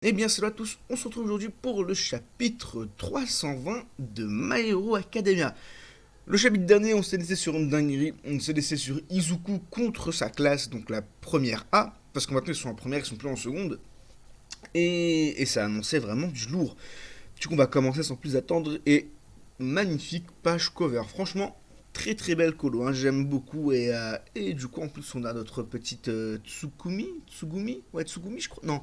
Eh bien, salut à tous, on se retrouve aujourd'hui pour le chapitre 320 de My Hero Academia. Le chapitre dernier, on s'est laissé sur une dinguerie, on s'est laissé sur Izuku contre sa classe, donc la première A, parce que maintenant ils sont en première, ils sont plus en seconde, et ça annonçait vraiment du lourd. Du coup, on va commencer sans plus attendre, et magnifique page cover, franchement, très très belle colo, hein, j'aime beaucoup, et du coup, en plus, on a notre petite Tsugumi, je crois, non.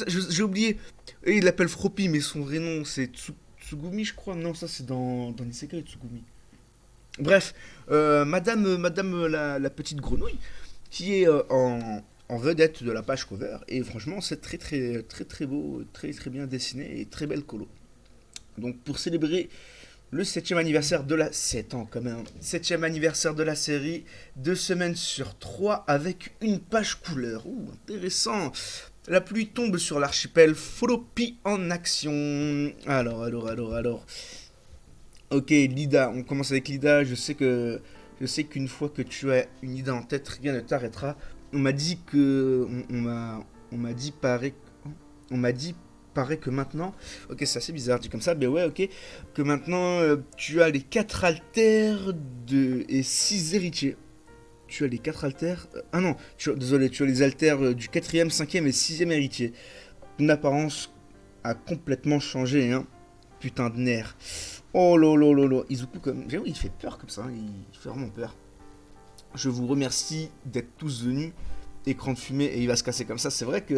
J'ai oublié. Et il l'appelle Froppy, mais son vrai nom c'est Tsugumi, je crois. Non, ça c'est dans Nisekai Tsugumi. Bref, Madame la petite grenouille, qui est en vedette de la page cover. Et franchement, c'est très très très très beau, très très bien dessiné et très belle colo. Donc pour célébrer le septième anniversaire de la 7 ans quand même. Septième anniversaire de la série, 2 semaines sur 3 avec une page couleur. Ouh, intéressant. La pluie tombe sur l'archipel, Floppy en action. Alors. Ok, Lida, on commence avec Lida. Je sais qu'une fois que tu as une idée en tête, rien ne t'arrêtera. On m'a dit que, on m'a dit on m'a dit paraît que maintenant, ok, c'est assez bizarre dit comme ça, mais ouais, ok, que maintenant tu as les 4 altères et 6 héritiers. Tu as les 4 altères. Ah non, désolé, tu as les altères du quatrième, cinquième et sixième héritier. Ton apparence a complètement changé, hein. Putain de nerf. Oh lolo. Izuku, comme. J'avoue, il fait peur comme ça, hein, il fait vraiment peur. Je vous remercie d'être tous venus. Écran de fumée et il va se casser comme ça, c'est vrai que.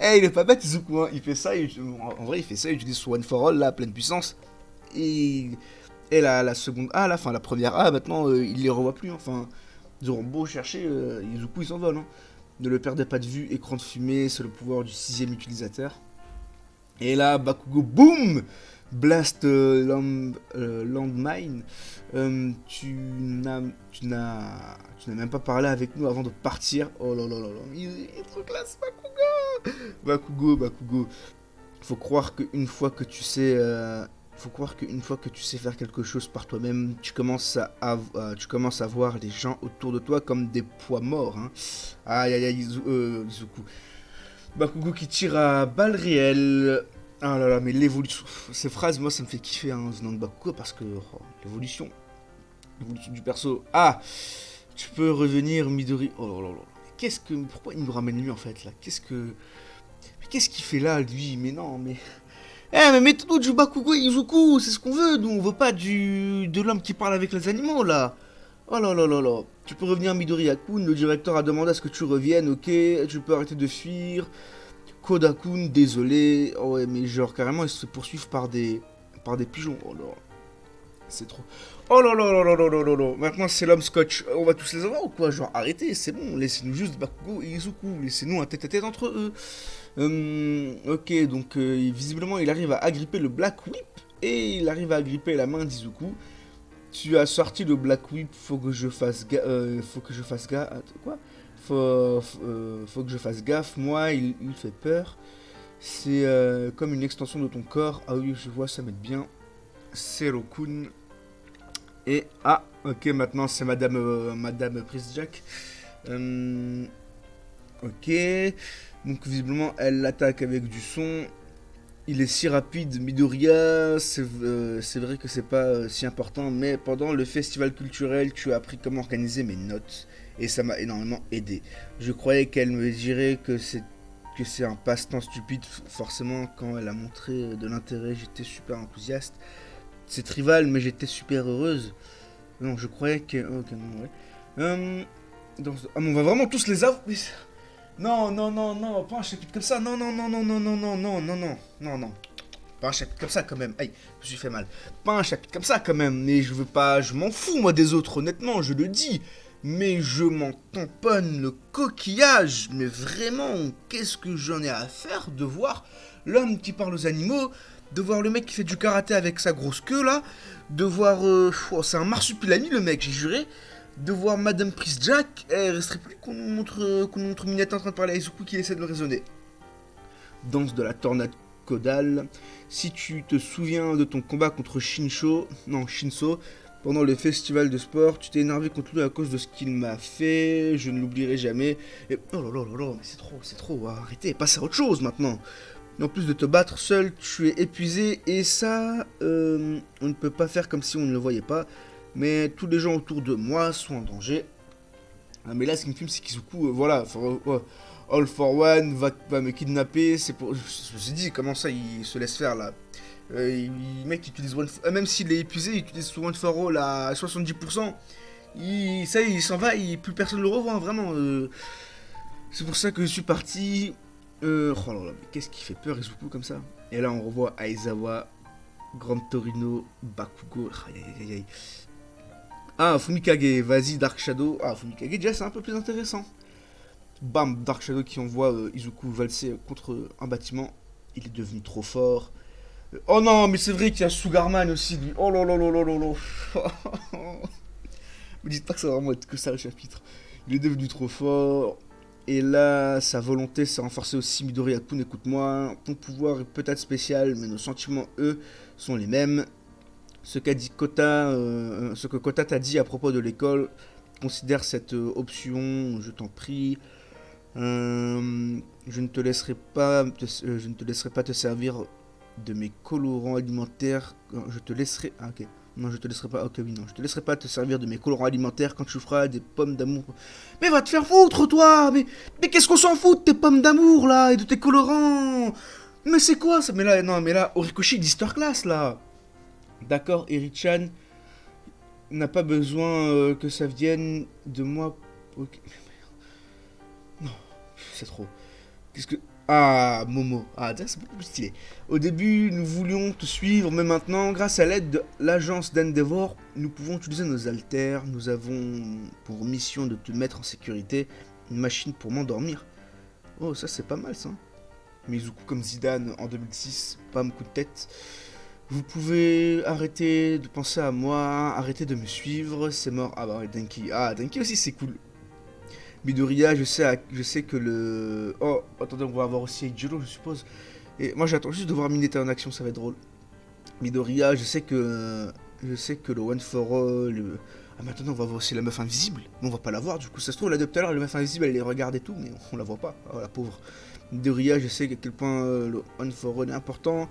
Eh, il est pas bête, Izuku, hein. Il fait ça, en vrai, il fait ça, il utilise son One for All là, à pleine puissance. Et la seconde A, là, enfin la première A, maintenant, il les revoit plus. Hein. Enfin, ils auront beau chercher, Izuku, ils s'envolent. Hein. Ne le perdez pas de vue, écran de fumée, c'est le pouvoir du sixième utilisateur. Et là, Bakugo, boum Blast Landmine. Tu n'as même pas parlé avec nous avant de partir. Oh là là là là. Il est trop classe, Bakugo. Faut croire qu'une fois que tu sais, faut croire qu'une fois que tu sais faire quelque chose par toi-même, tu commences à voir les gens autour de toi comme des poids morts. Hein. Aïe aïe aïe, Izuku. Bakugo qui tire à balles réelles. Ah là là, mais l'évolution. Ces phrases, moi, ça me fait kiffer hein, venant de Bakugo parce que l'évolution. L'évolution du perso. Ah, tu peux revenir Midori. Oh là là là. Pourquoi il nous ramène lui en fait là? Qu'est-ce qu'il fait là lui? Mais non, mais. Eh, mais mettons du Bakugo et Izuku, c'est ce qu'on veut. Nous, on veut pas de l'homme qui parle avec les animaux là. Oh là là là là. Tu peux revenir Midori Hakun, le directeur a demandé à ce que tu reviennes, ok? Tu peux arrêter de fuir. Kodakun, désolé. Oh ouais, mais genre carrément, ils se poursuivent par des pigeons. Oh là, c'est trop. Oh là là là là là là là là. Maintenant, c'est l'homme scotch. On va tous les avoir ou quoi? Genre, arrêtez, c'est bon. Laissez-nous juste Bakugo et Izuku. Laissez-nous un tête-à-tête entre eux. Ok, donc visiblement, il arrive à agripper le Black Whip. Et il arrive à agripper la main d'Izuku. Tu as sorti le Black Whip, faut que je fasse faut que je fasse gaffe. Quoi? Faut que je fasse gaffe. Moi, il fait peur. C'est comme une extension de ton corps. Ah oui, je vois, ça m'aide bien. Serokun. Et ah, ok, maintenant c'est Madame Prise Jack. Ok. Donc visiblement, elle l'attaque avec du son. Il est si rapide, Midoriya, c'est vrai que c'est pas si important, mais pendant le festival culturel, tu as appris comment organiser mes notes, et ça m'a énormément aidé. Je croyais qu'elle me dirait que c'est un passe-temps stupide, forcément, quand elle a montré de l'intérêt, j'étais super enthousiaste. C'est trivial, mais j'étais super heureuse. Non, je croyais que... Ok, non, ouais. Ah, mais on va vraiment tous les avoir... Non, pas un chapitre comme ça. Non. Pas un chapitre comme ça quand même. Aïe, je me suis fait mal. Pas un chapitre comme ça quand même. Mais je veux pas. Je m'en fous moi des autres, honnêtement, je le dis. Mais je m'en tamponne le coquillage. Mais vraiment, qu'est-ce que j'en ai à faire de voir l'homme qui parle aux animaux, de voir le mec qui fait du karaté avec sa grosse queue là, de voir. C'est un marsupilami le mec, j'ai juré de voir Madame Prise Jack, elle resterait plus qu'on nous montre Minette en train de parler à Izuku qui essaie de le raisonner. Danse de la tornade caudale. Si tu te souviens de ton combat contre Shinso, pendant le festival de sport. Tu t'es énervé contre lui à cause de ce qu'il m'a fait. Je ne l'oublierai jamais. Et oh là là là là, mais c'est trop. Arrêtez, passe à autre chose maintenant. En plus de te battre seul, tu es épuisé et ça, on ne peut pas faire comme si on ne le voyait pas. Mais tous les gens autour de moi sont en danger. Ah, mais là, ce qui me filme, c'est qu'Izuku, voilà, All for One va me kidnapper. C'est pour, je me suis dit, comment ça, il se laisse faire là. Le mec utilise même s'il est épuisé, il utilise One for All à 70%. Ça, il s'en va, plus personne ne le revoit, hein, vraiment. C'est pour ça que je suis parti. Oh là là, mais qu'est-ce qui fait peur Izuku comme ça. Et là on revoit Aizawa, Grand Torino, Bakugo. Aïe aïe aïe aïe. Ah, Fumikage, vas-y Dark Shadow. Ah, Fumikage déjà c'est un peu plus intéressant. Bam, Dark Shadow qui envoie Izuku valser contre un bâtiment. Il est devenu trop fort. Oh non, mais c'est vrai qu'il y a Sugarman aussi lui. Oh là là là là là là. Me dites pas que ça va vraiment être que ça le chapitre. Il est devenu trop fort. Et là, sa volonté s'est renforcée aussi. Midoriya-kun, écoute-moi. Ton pouvoir est peut-être spécial, mais nos sentiments, eux, sont les mêmes. Ce que Kota t'a dit à propos de l'école, considère cette option, je t'en prie. Je ne te laisserai pas te servir de mes colorants alimentaires. Je te laisserai. Ah, ok. Non, je te laisserai pas. Ok, oui, non. Je te laisserai pas te servir de mes colorants alimentaires quand tu feras des pommes d'amour. Mais va te faire foutre, toi. Mais qu'est-ce qu'on s'en fout de tes pommes d'amour, là, et de tes colorants. Mais c'est quoi ça? Mais là, non, mais là, Horikoshi d'Histoire-Class, là. D'accord, Eri-chan n'a pas besoin que ça vienne de moi. Ok. Non, c'est trop. Qu'est-ce que... Ah, Momo. Ah, c'est beaucoup plus stylé. Au début, nous voulions te suivre, mais maintenant, grâce à l'aide de l'agence d'Endeavor, nous pouvons utiliser nos haltères. Nous avons pour mission de te mettre en sécurité, une machine pour m'endormir. Oh, ça c'est pas mal ça. Mizuku comme Zidane en 2006, bam, coup de tête. Vous pouvez arrêter de penser à moi, arrêter de me suivre, c'est mort. Ah bah ouais, Denki. Ah, Denki aussi c'est cool. Midoriya, je sais que le... Oh, attendez, on va avoir aussi Eiichiro, je suppose. Et moi, j'attends juste de voir Mineta en action, ça va être drôle. Midoriya, je sais que le One for All... Ah, maintenant, on va voir aussi la meuf invisible. Mais on va pas la voir, du coup, ça se trouve, là, depuis tout à l'heure, la meuf invisible, elle les regarde et tout, mais on la voit pas. Oh, la pauvre. Midoriya, je sais à quel point le One for All est important.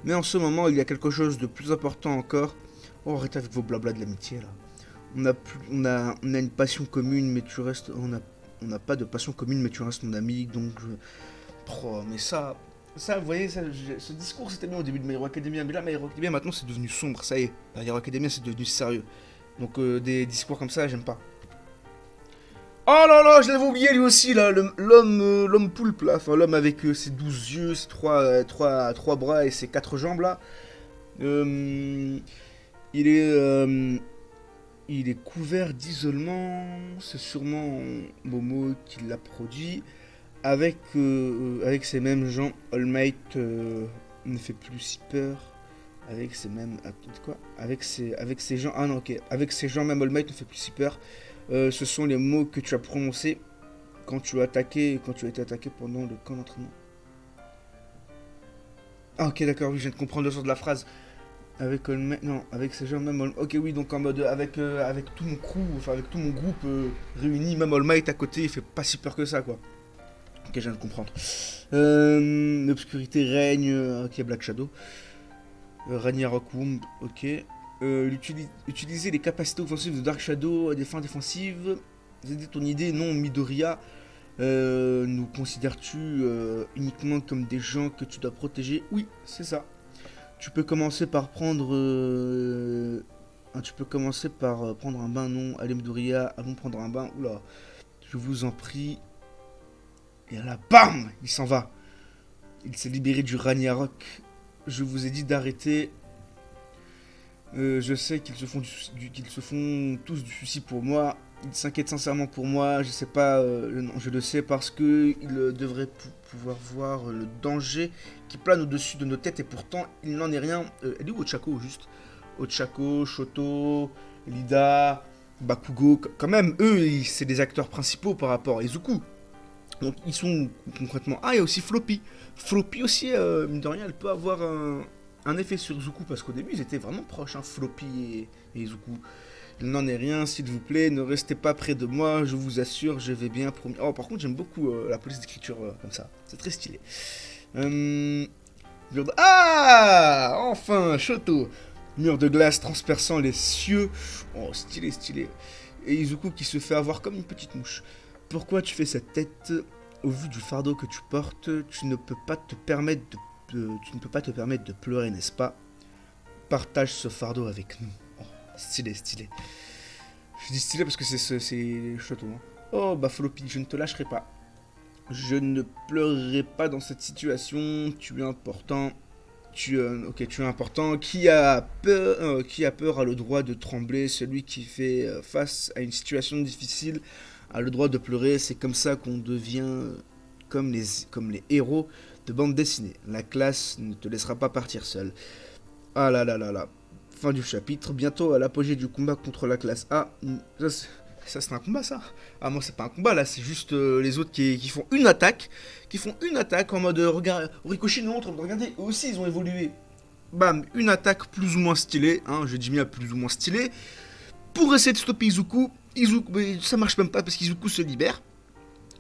Mais en ce moment, il y a quelque chose de plus important encore. Oh, arrêtez avec vos blabla de l'amitié, là. On a une passion commune, mais tu restes... On n'a pas de passion commune, mais tu restes mon ami, donc Oh, mais ça, vous voyez, ce discours c'était bien au début de My Hero Academia, mais là My Hero Academia maintenant c'est devenu sombre, ça y est. My Hero Academia c'est devenu sérieux. Donc des discours comme ça, j'aime pas. Oh là là, je l'avais oublié lui aussi là, l'homme poulpe là, enfin l'homme avec ses 12 yeux, ses trois bras et ses 4 jambes là. Euh, il est il est couvert d'isolement, c'est sûrement Momo qui l'a produit. Avec ces mêmes gens, All Might ne fait plus si peur. Avec ces mêmes... quoi avec ces gens... Ah non, ok. Avec ces gens, même All Might ne fait plus si peur. Ce sont les mots que tu as prononcés quand tu as été attaqué pendant le camp d'entraînement. Ah ok, d'accord, oui, je viens de comprendre le sens de la phrase. Avec All Might... Non, avec ces gens, même All... Ok, oui, donc en mode... Avec tout mon crew, enfin avec tout mon groupe réuni, même All Might à côté, il fait pas si peur que ça, quoi. Ok, je viens de comprendre. L'obscurité règne. Ok, Black Shadow. Ragnarok Womb. Ok. Utiliser les capacités offensives de Dark Shadow à des fins défensives. C'était ton idée, non, Midoriya. Nous considères-tu uniquement comme des gens que tu dois protéger? Oui, c'est ça. Tu peux commencer par prendre. Prendre un bain, non. Allez, Midoriya, allons prendre un bain. Oula. Je vous en prie. Et là, BAM! Il s'en va. Il s'est libéré du Ragnarok. Je vous ai dit d'arrêter. Je sais qu'ils se font tous du souci pour moi. Ils s'inquiètent sincèrement pour moi. Je sais pas, je le sais parce que ils devraient pouvoir voir le danger qui plane au-dessus de nos têtes et pourtant il n'en est rien. Elle est où Ochako juste? Ochako, Shoto, Lida, Bakugo. Quand même, eux, c'est des acteurs principaux par rapport à Izuku. Donc ils sont concrètement... Ah, il y a aussi Floppy. Floppy aussi, mine de rien, elle peut avoir un effet sur Izuku parce qu'au début ils étaient vraiment proches, hein, Floppy et Izuku. Il n'en est rien, s'il vous plaît, ne restez pas près de moi, je vous assure, je vais bien promis. Oh, par contre, j'aime beaucoup la police d'écriture comme ça, c'est très stylé. Ah, enfin, Shoto. Mur de glace transperçant les cieux. Oh, stylé, stylé. Et Izuku qui se fait avoir comme une petite mouche. Pourquoi tu fais cette tête? Au vu du fardeau que tu portes, tu ne peux pas te permettre de pleurer, n'est-ce pas? Partage ce fardeau avec nous. Oh, stylé, stylé. Je dis stylé parce que c'est Shoto. Hein. Oh, bah Floppy, je ne te lâcherai pas. Je ne pleurerai pas dans cette situation. Tu es important. Tu es important. Qui a peur a le droit de trembler. Celui qui fait face à une situation difficile a le droit de pleurer. C'est comme ça qu'on devient comme les héros de bande dessinée. La classe ne te laissera pas partir seul. Ah là là là là. Fin du chapitre. Bientôt à l'apogée du combat contre la classe A. Ça c'est un combat ça. Ah moi c'est pas un combat là, c'est juste les autres qui font une attaque. Qui font une attaque en mode regarde. Ricochet nous montre, regardez, eux aussi ils ont évolué. Bam, une attaque plus ou moins stylée, hein, je dis bien plus ou moins stylée. Pour essayer de stopper Izuku. Izuku, mais ça marche même pas parce qu'Izuku se libère.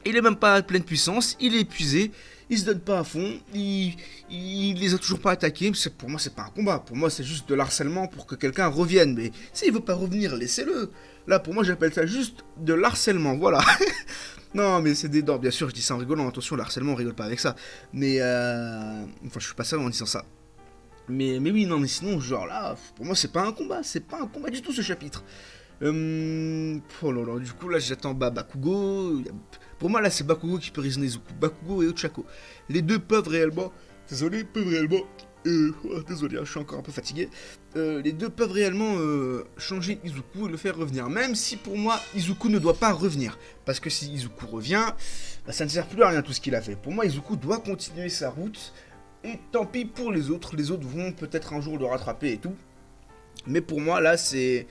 Il est même pas à pleine puissance, il est épuisé, il se donne pas à fond, il les a toujours pas attaqués. Pour moi c'est pas un combat, pour moi c'est juste de l'harcèlement pour que quelqu'un revienne. Mais s'il veut pas revenir, laissez-le. Là pour moi j'appelle ça juste de l'harcèlement, voilà. Non mais c'est des dents, bien sûr je dis ça en rigolant, attention l'harcèlement on rigole pas avec ça. Mais enfin je suis pas ça en disant ça. Mais oui non mais sinon genre là, pour moi c'est pas un combat du tout ce chapitre. Oh là là, du coup là j'attends Bakugo. Pour moi là c'est Bakugo qui peut raisonner Izuku. Bakugo et Ochako. Les deux peuvent réellement. Désolé, peuvent réellement. Désolé, je suis encore un peu fatigué. Les deux peuvent réellement changer Izuku et le faire revenir. Même si pour moi Izuku ne doit pas revenir. Parce que si Izuku revient, bah, ça ne sert plus à rien tout ce qu'il a fait. Pour moi Izuku doit continuer sa route. Et tant pis pour les autres. Les autres vont peut-être un jour le rattraper et tout. Mais pour moi là c'est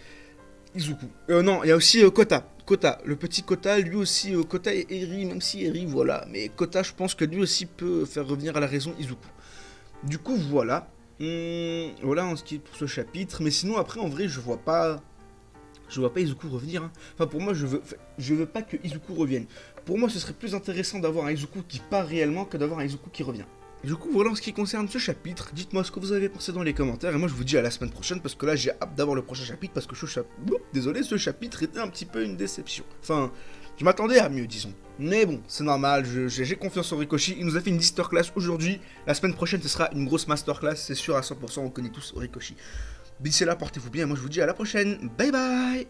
Izuku. Non, il y a aussi Kota. Kota, le petit Kota, lui aussi, Kota et Eri, même si Eri, voilà. Mais Kota, je pense que lui aussi peut faire revenir à la raison Izuku. Du coup, voilà. Voilà en ce qui est pour ce chapitre. Mais sinon, après, en vrai, je vois pas Izuku revenir. Hein. Enfin, pour moi, je veux pas que Izuku revienne. Pour moi, ce serait plus intéressant d'avoir un Izuku qui part réellement que d'avoir un Izuku qui revient. Du coup, voilà en ce qui concerne ce chapitre. Dites-moi ce que vous avez pensé dans les commentaires. Et moi, je vous dis à la semaine prochaine parce que là, j'ai hâte d'avoir le prochain chapitre parce que ce chapitre était un petit peu une déception. Enfin, je m'attendais à mieux, disons. Mais bon, c'est normal. J'ai confiance en Ricochet. Il nous a fait une masterclass aujourd'hui. La semaine prochaine, ce sera une grosse masterclass. C'est sûr à 100%. On connaît tous Ricochet. D'ici là, portez-vous bien. Moi, je vous dis à la prochaine. Bye bye.